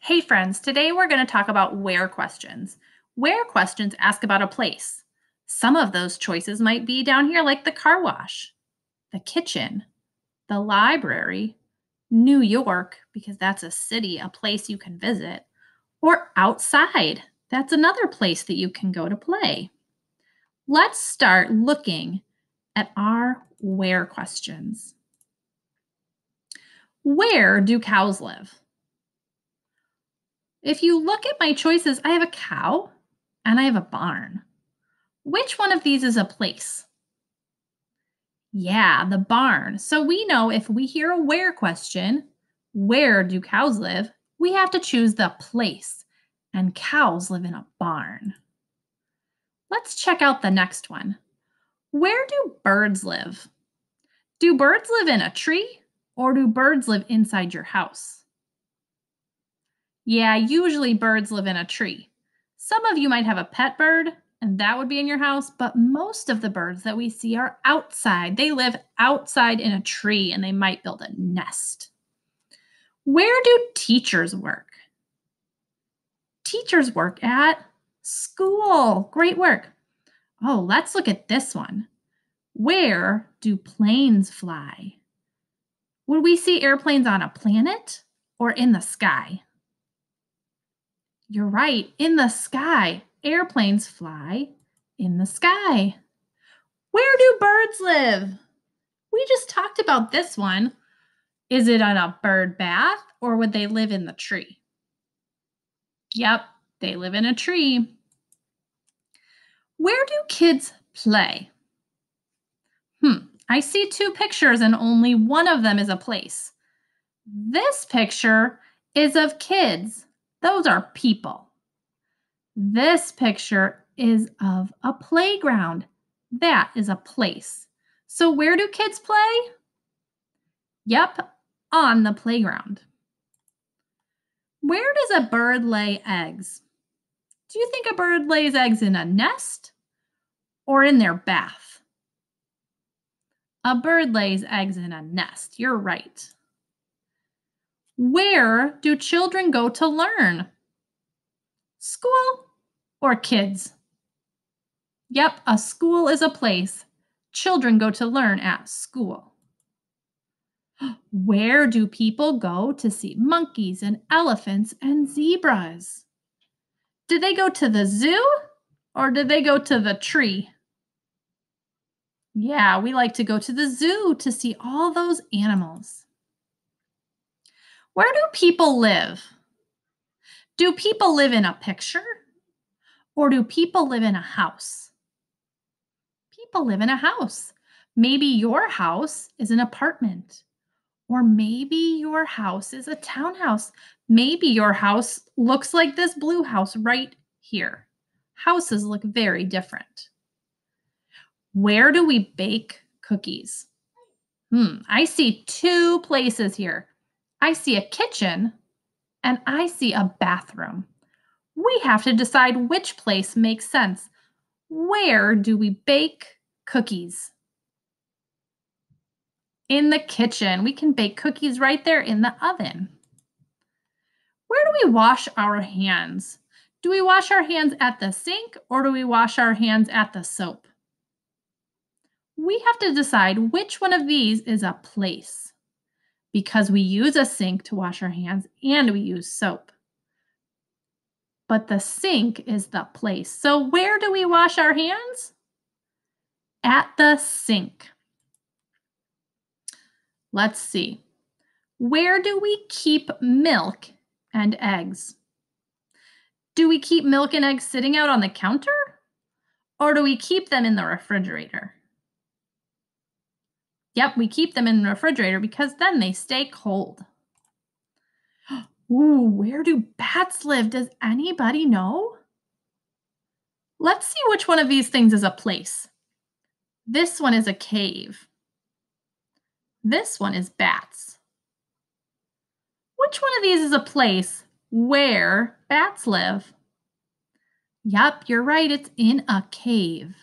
Hey friends, today we're going to talk about where questions. Where questions ask about a place. Some of those choices might be down here like the car wash, the kitchen, the library, New York, because that's a city, a place you can visit, or outside. That's another place that you can go to play. Let's start looking at our where questions. Where do cows live? If you look at my choices, I have a cow and I have a barn. Which one of these is a place? Yeah, the barn. So we know if we hear a where question, where do cows live? We have to choose the place. And cows live in a barn. Let's check out the next one. Where do birds live? Do birds live in a tree or do birds live inside your house? Yeah, usually birds live in a tree. Some of you might have a pet bird, and that would be in your house, but most of the birds that we see are outside. They live outside in a tree, and they might build a nest. Where do teachers work? Teachers work at school. Great work. Oh, let's look at this one. Where do planes fly? Would we see airplanes on a planet or in the sky? You're right, in the sky. Airplanes fly in the sky. Where do birds live? We just talked about this one. Is it on a bird bath or would they live in the tree? Yep, they live in a tree. Where do kids play? I see two pictures and only one of them is a place. This picture is of kids. Those are people. This picture is of a playground. That is a place. So where do kids play? Yep, on the playground. Where does a bird lay eggs? Do you think a bird lays eggs in a nest or in their bath? A bird lays eggs in a nest. You're right. Where do children go to learn? School or kids? Yep, a school is a place. Children go to learn at school. Where do people go to see monkeys and elephants and zebras? Did they go to the zoo or did they go to the tree? Yeah, we like to go to the zoo to see all those animals. Where do people live? Do people live in a picture or do people live in a house? People live in a house. Maybe your house is an apartment. Or maybe your house is a townhouse. Maybe your house looks like this blue house right here. Houses look very different. Where do we bake cookies? I see two places here. I see a kitchen and I see a bathroom. We have to decide which place makes sense. Where do we bake cookies? In the kitchen. We can bake cookies right there in the oven. Where do we wash our hands? Do we wash our hands at the sink or do we wash our hands at the soap? We have to decide which one of these is a place because we use a sink to wash our hands and we use soap. But the sink is the place. So where do we wash our hands? At the sink. Let's see. Where do we keep milk and eggs? Do we keep milk and eggs sitting out on the counter? Or do we keep them in the refrigerator? Yep, we keep them in the refrigerator because then they stay cold. Ooh, where do bats live? Does anybody know? Let's see which one of these things is a place. This one is a cave. This one is bats. Which one of these is a place where bats live? Yep, you're right, it's in a cave.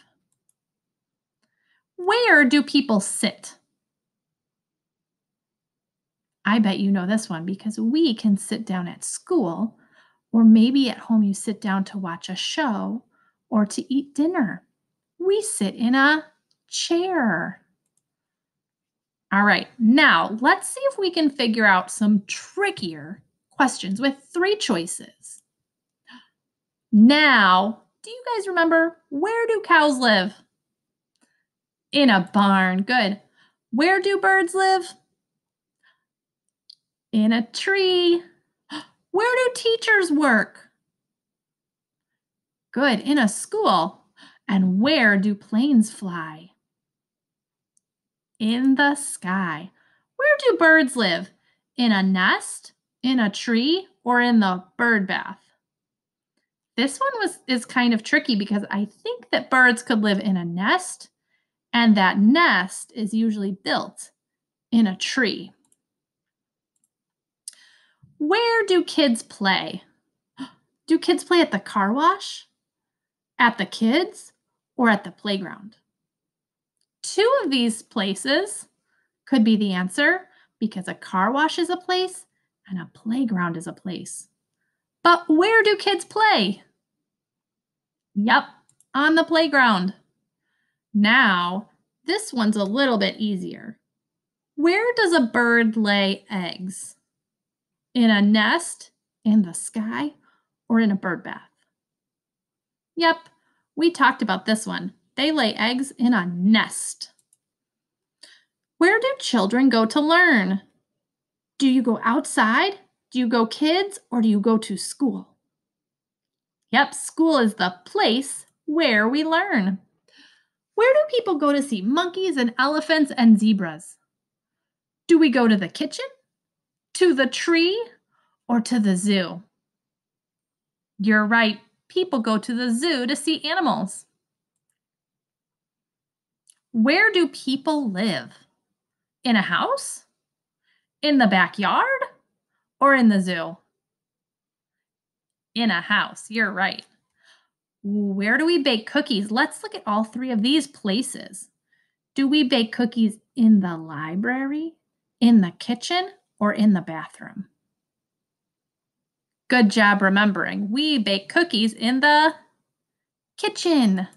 Where do people sit? I bet you know this one because we can sit down at school, or maybe at home you sit down to watch a show or to eat dinner. We sit in a chair. All right, now let's see if we can figure out some trickier questions with three choices. Now, do you guys remember, where do cows live? In a barn. Good. Where do birds live? In a tree. Where do teachers work? Good. In a school. And where do planes fly? In the sky. Where do birds live? In a nest, in a tree, or in the bird bath? This one is kind of tricky because I think that birds could live in a nest, and that nest is usually built in a tree. Where do kids play? Do kids play at the car wash, at the kids, or at the playground? Two of these places could be the answer because a car wash is a place and a playground is a place. But where do kids play? Yep, on the playground. Now, this one's a little bit easier. Where does a bird lay eggs? In a nest, in the sky, or in a bird bath? Yep, we talked about this one. They lay eggs in a nest. Where do children go to learn? Do you go outside? Do you go kids, or do you go to school? Yep, school is the place where we learn. Where do people go to see monkeys and elephants and zebras? Do we go to the kitchen, to the tree, or to the zoo? You're right. People go to the zoo to see animals. Where do people live? In a house? In the backyard? Or in the zoo? In a house. You're right. Where do we bake cookies? Let's look at all three of these places. Do we bake cookies in the library, in the kitchen, or in the bathroom? Good job remembering. We bake cookies in the kitchen.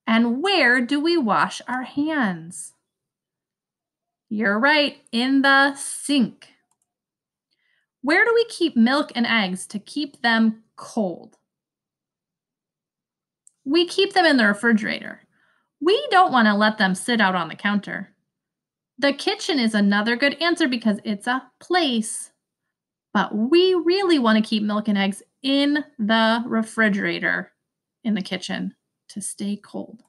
And where do we wash our hands? You're right, in the sink. Where do we keep milk and eggs to keep them cold? We keep them in the refrigerator. We don't want to let them sit out on the counter. The kitchen is another good answer because it's a place. But we really want to keep milk and eggs in the refrigerator in the kitchen to stay cold.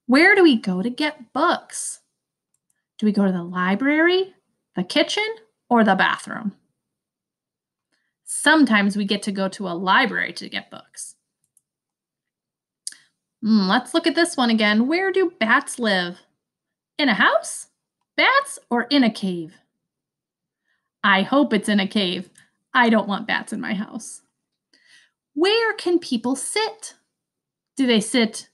Where do we go to get books? Do we go to the library, the kitchen, or the bathroom? Sometimes we get to go to a library to get books. Let's look at this one again. Where do bats live? In a house, bats, or in a cave? I hope it's in a cave. I don't want bats in my house. Where can people sit? Do they sit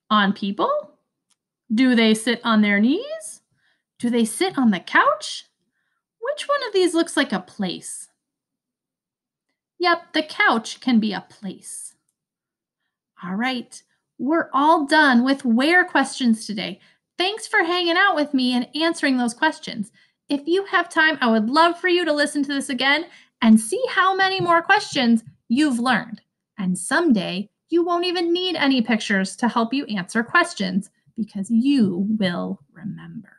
on people? Do they sit on their knees? Do they sit on the couch? Which one of these looks like a place? Yep, the couch can be a place. All right, we're all done with where questions today. Thanks for hanging out with me and answering those questions. If you have time, I would love for you to listen to this again and see how many more questions you've learned. And someday, you won't even need any pictures to help you answer questions because you will remember.